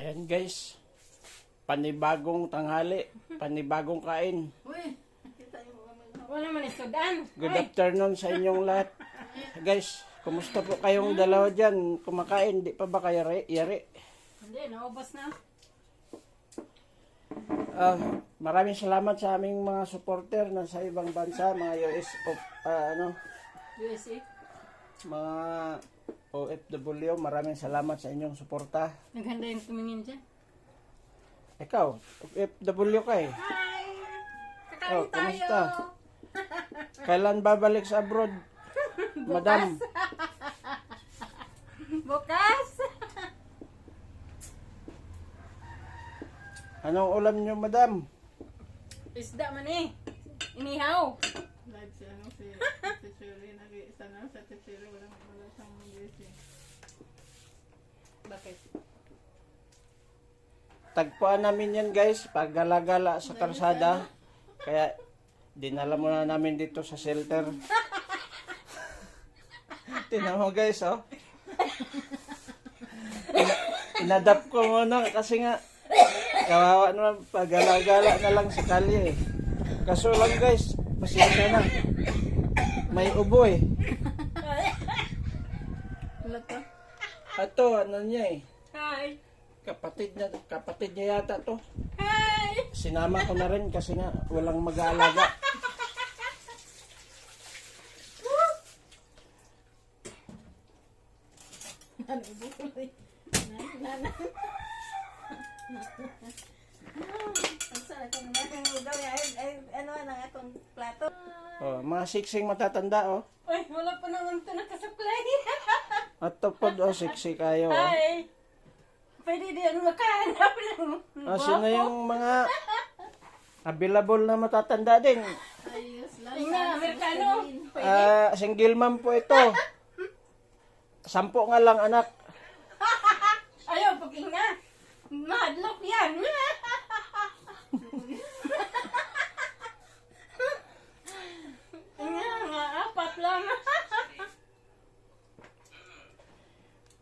Ayan guys, panibagong tanghali, panibagong kain. Uy, wala man isudan. Good afternoon sa inyong lahat. Guys, kumusta po kayong dalawa dyan? Kumakain, di pa ba kayo yari? Hindi, naubos na. Maraming salamat sa aming mga supporter na sa ibang bansa, mga USA. mga OFW. Maraming salamat sa inyong suporta. Naghanda yung tumingin dyan. Ikaw, OFW ka eh. Hi! Oh, Kakain tayo! kumusta? Kailan babalik sa abroad? Madam, Bukas! anong ulam nyo, madam? Isda man eh. Inihaw. Live si Shirley, nag-iisa na sa Shirley, wala siyang gising. Bakit? Tagpuan namin yan guys, pag gala-gala sa kalsada. Kaya dinala muna namin dito sa shelter. Tingnan mo guys, oh. Inadapt ko muna kasi nga kawawa naman pag gala-gala na lang sa kalye eh. Kaso lang guys, pasensya na. May ubo eh. Wala to? Ato, ano niya eh. Hi! Kapatid niya yata to. Hi! Sinama ko na rin kasi nga walang mag-aalaga. Ano ang atong plato? Oh, mga siksing matatanda oh. Uy, wala pa naman ito nakasuklay. At po oh, siksi kayo oh. Hi! Pwede di ano makahanap ng Sino yung mga available na matatanda din? Ayos lang. Nga, Amerikano. Single mom po ito. 10 nga lang anak. Ayaw, pag inga. Madlock yan. Nga, 4 lang.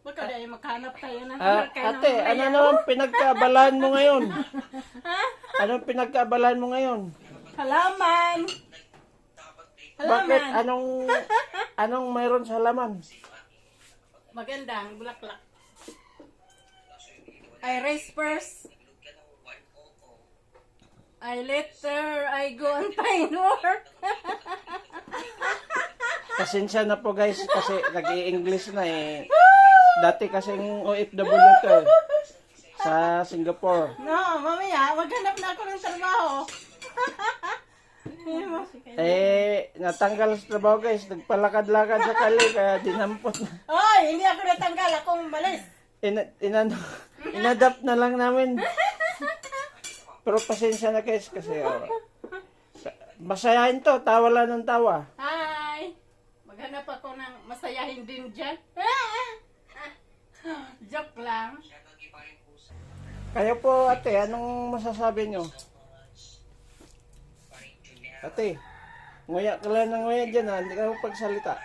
Baka dahil makahanap tayo ng Amerikano. Ate, ano naman pinagkaabalahan mo ngayon? Anong pinagkaabalahan mo ngayon? Halaman. Bakit? Anong mayroon sa halaman? Magandang bulaklak. I race first. I later, I go and find work. Pasensya na po guys kasi nag-i-English na eh. Dati kasing OFW to eh, sa Singapore. No, mamaya, maghanap na ako ng trabaho. Natanggal sa trabaho guys. Nagpalakad-lakad sa kali kaya dinampot na. Oy, hindi ako natanggal. Akong balis. Inadapt na lang namin. Pero pasensya na guys kasi masayahin to. Tawa lang ng tawa. Hi! Maghanap ako ng masayahin din dyan. Joke lang. Kayo po ate, anong masasabi nyo? Ate, nguya ka lang ng nguya dyan ha. Hindi ka magpagsalita.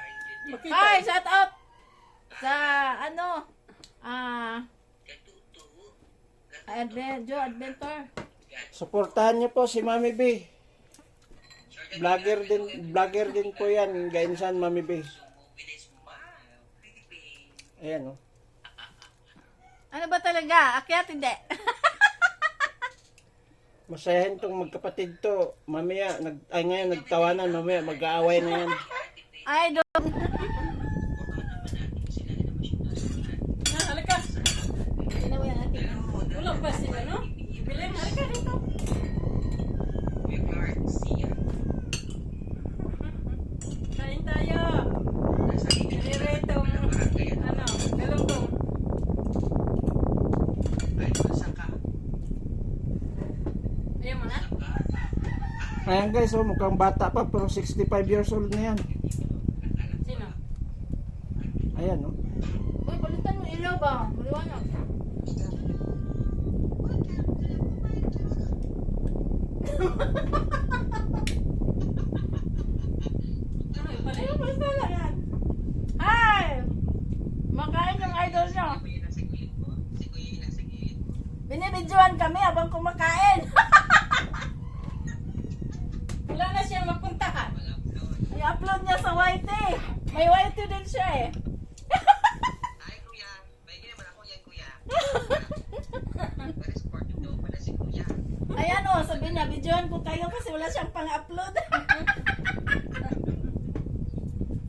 Hi, shout out sa Adventure. Suportahan niyo po si Mami B. Vlogger din po yan. Gainsan Mami B. Ayan o. Ano ba talaga? Akyat hindi. Masayahin tong magkapatid to. Mamaya, ngayon nagtawanan. Mamaya, mag-aaway na yan. I don't. Halika. Ulang ba sila, no? Bilin, halika dito. Kain tayo. Niretong, galunggong. Ayaw mo na? Ayan guys, mukhang bata pa pero 65 years old na yan. Sino? Ayan o. Uy, palitan mo ilaw ba? Maliwanag. Ano pala? Hi! Makain ng idol nyo. Binibidyoan kami habang kumakain. Wala na siyang mapuntahan. I-upload niya sa YT. May YT din siya eh. Ay, kuya. May naman ako yan, kuya. Very sportive daw pala si kuya. Ayan o, sabi niya, videoan ko kayo kasi wala siyang pang-upload.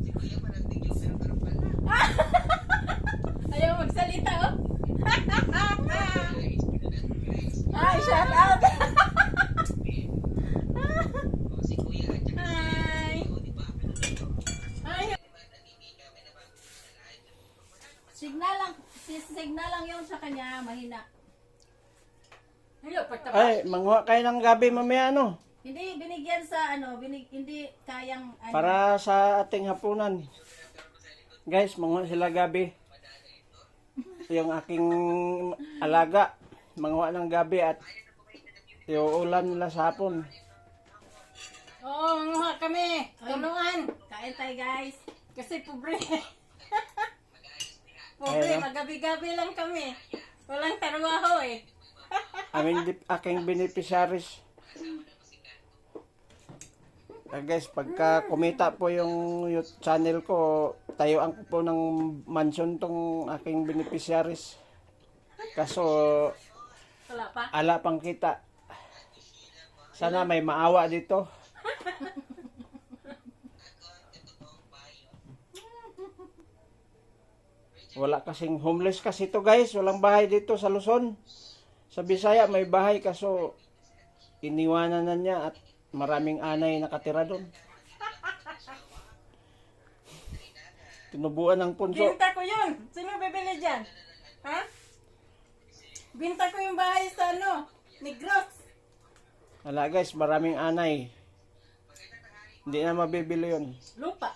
Si kuya parang tigil pero parang pala. Ayaw magsalita, oh. Ay, shout out. O, si kuya at saka Hi. si di ba? Ay, Nangingiga, may naman sa live. Signal lang yung sa kanya, mahina. ayaw pagtapos. Ay, manguha kayo ng gabi mamaya, ano? Hindi binigyan sa hindi kayang Para sa ating hapunan. Guys, manguha sila gabi. Yung aking alaga, manguha ng gabi at iuulam nila sa hapon. Oo, manguha kami. Tulungan. Kain tayo guys. Kasi pobre. Pobre, Ayun, no? magabi-gabi lang kami. Walang trabaho eh. Aking beneficiaries. Guys, pagka kumita po yung channel ko, tayuan ko po ng mansion tong aking beneficiaries. Kaso, Wala pa. ala pang kita. Sana may maawa dito. Wala kasing homeless kasi to guys. Walang bahay dito sa Luzon. Sa Bisaya may bahay kaso iniwanan na niya at maraming anay nakatira doon. Tinubuan ng punso. Binta ko yun. Sino bibili dyan? Ha? Binta ko yung bahay sa Negros. Wala guys, maraming anay. Hindi na mabibili yun. Lupa.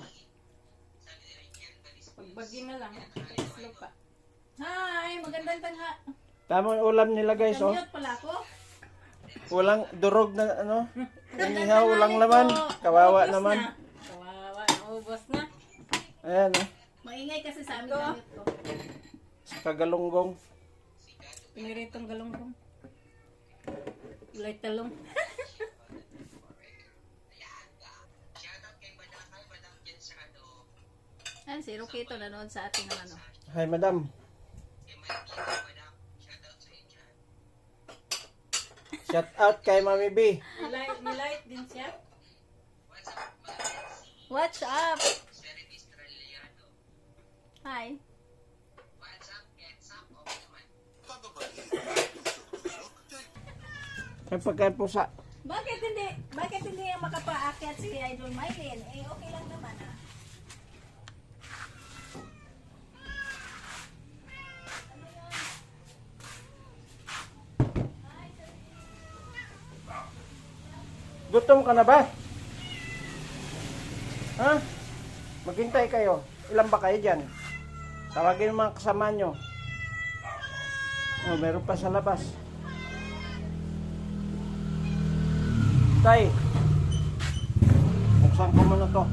Pagbagi na lang. Tapos lupa. Hi, magandang tangha. Tamang ulam nila guys, oh. Mute pala ako. Walang durog na ano. Inihaw, walang laman. Kawawa Ubos naman. na. Kawawa. Naubos na. Ayan, oh. Maingay kasi sa amin ang mute ko. Sa Kagalunggong. Piniritong galunggong. Ulay talong. Shoutout kay Madam dyan sa Ayan, si Rukito nanood sa ating Hi, madam. kay Mikey, Madam. Shoutout sa inyo dyan. Shout out kay Mami B. Nilight din siya. What's up, Nancy? What's up? Serenity Straliano. Hi. What's up, Gets up? Okay naman. May pagkain po sa... Bakit hindi yung makapaakyat si Idol Mylene? Eh, okay lang naman ah. Gutom ka na ba? Ha? Maghintay kayo. Ilan ba kayo dyan? Tawagin yung mga kasama nyo. Oh, meron pa sa labas. Tay, buksan ko muna to.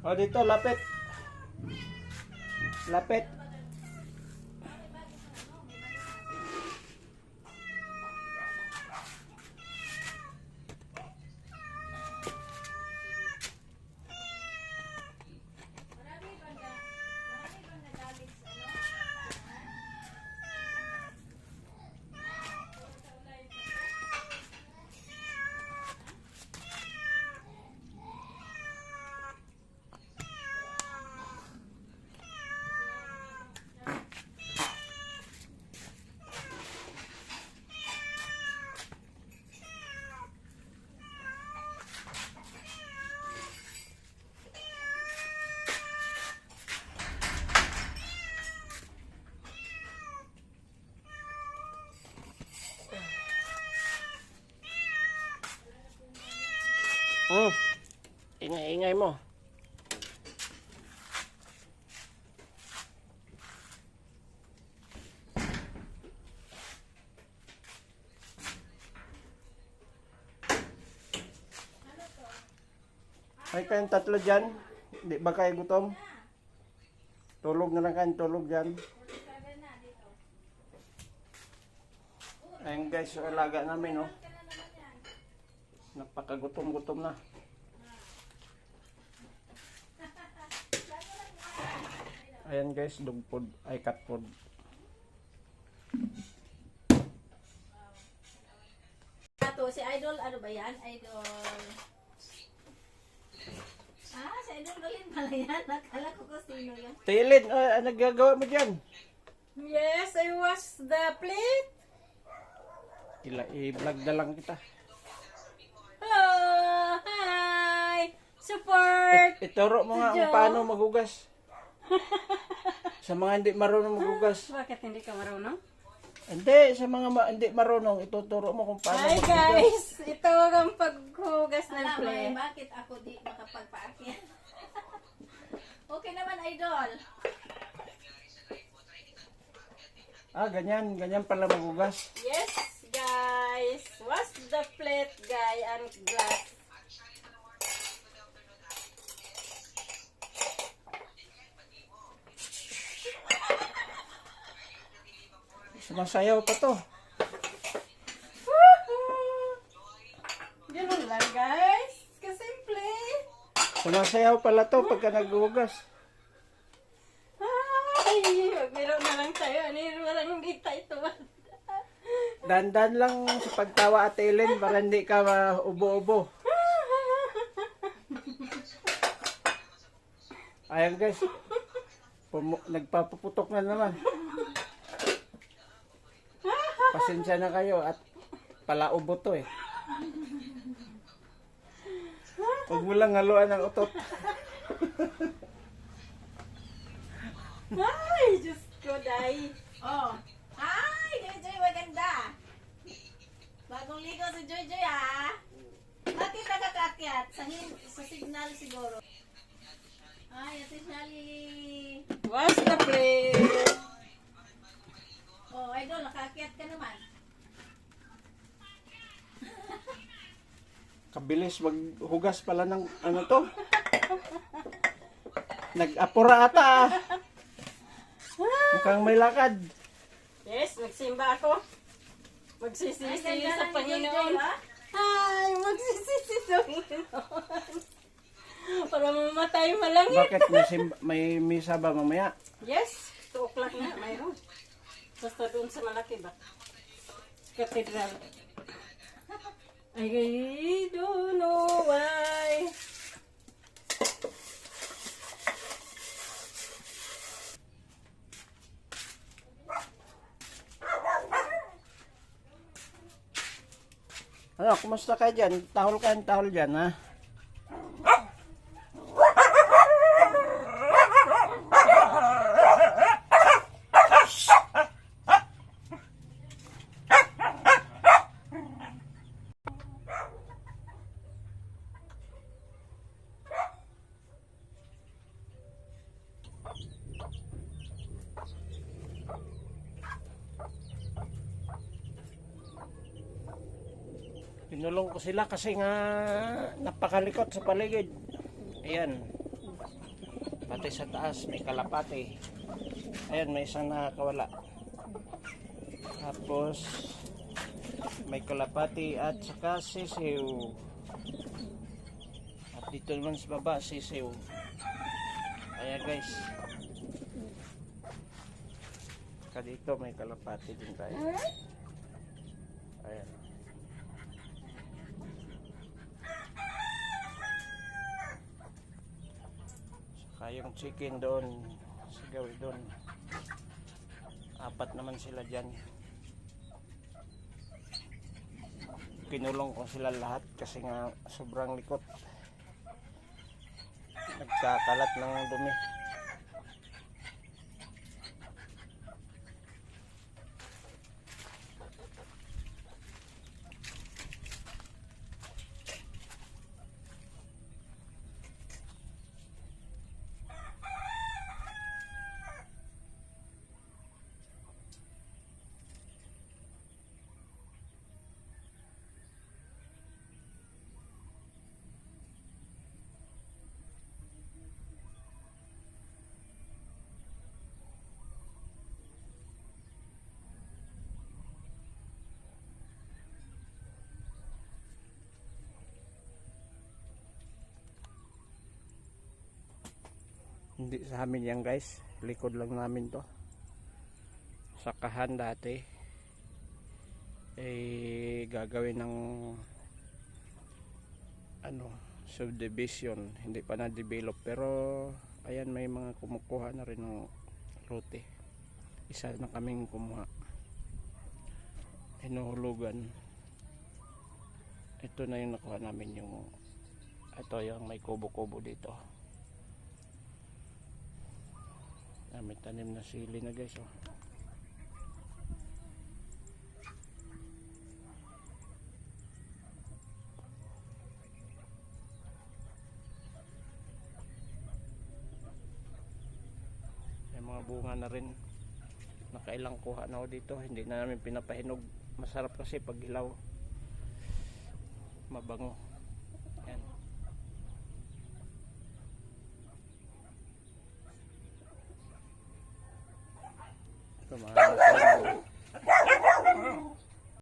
O dito, lapit. Lapit. Ingay-ingay mo. Ay kayong tatlo dyan. Di ba kayo gutom? Tulog na lang kayo, tulog dyan. Ayun guys, yung alaga namin, oh. Napakagutom-gutom na. Ayan guys, dog food, ay cat food. Ato, si Idol, ano ba yan? Idol. Si Idol Dolin pala yan. Nakala ko kung sino yan. Tailin, ano nagagawa mo dyan? Yes, I wash the plate. I-vlog na lang kita. Hello! Hi! Support! Ituro mo nga kung Joe. paano maghugas. Sa mga hindi marunong maghugas. Bakit hindi ka marunong? Hindi, sa mga hindi marunong, ituturo mo kung paano Hi maghugas. guys! Ito ang paghugas ng Alam, plate. bakit ako di makapagpaakyat? Okay naman, Idol. Ganyan, ganyan pala maghugas. Yes, guys. Wash the plate, guy, and glass. Sumasayaw pa to. Woohoo! Ganun lang, guys. Kasimple. Sumasayaw pala to pagka naghugas. Ay, meron na lang tayo. Ano yun? Walang kita ito. Dandan lang sa pagtawa at Ellen para hindi ka ubo-ubo. Ayan guys. Nagpapuputok na naman. Pasensya na kayo at palaubo to eh. Huwag mo lang haluan ng utot. Ay, Diyos ko, day. Oh. Hi, Joy Joy, maganda. Bagong ligo si Joy Joy, ha? Bakit nakakakyat? Sa signal siguro. Ay, Ate Shally. Wash the plate. Oh, Idol, nakaakyat ka naman. Kabilis maghugas pala ng ano to. Nag-apura ata ah. Mukhang may lakad. Yes, magsimba ako. Magsisisi Ay, ganda sa lang ni Joy Joy, Panginoon. ha? Ay, magsisisi sa Panginoon. Para mamatay malangit. Bakit may misa ba mamaya? Yes, 2 o'clock na, mayroon. Basta doon sa malaki ba? Cathedral. I don't know why. Ano, kumusta ka dyan? Tahol dyan ha? Pinulong ko sila kasi nga napakalikot sa paligid. Ayan. Pati sa taas may kalapate. Ayan, may isang nakakawala. Tapos may kalapati at saka sisiw. At dito naman sa baba sisiw. Ayan guys. Saka dito may kalapati din tayo. Ayan. Yung chicken doon, sigaw doon. 4 naman sila dyan. Kinulong ko sila lahat kasi nga sobrang likot. Nagkakalat ng dumi. Hindi sa amin yan guys, likod lang namin to. Sakahan dati gagawin ng subdivision, hindi pa na-develop, pero ayan, may mga kumukuha na rin ng lote. Isa na kaming kumuha, hinuhulugan. Ito na yung nakuha namin, ito yung may kubo-kubo dito. May tanim na sili na guys, oh. May mga bunga na rin. Nakailang kuha na ako dito, hindi na namin pinapahinog. Masarap kasi pag hilaw, mabango. Yan. Ito mga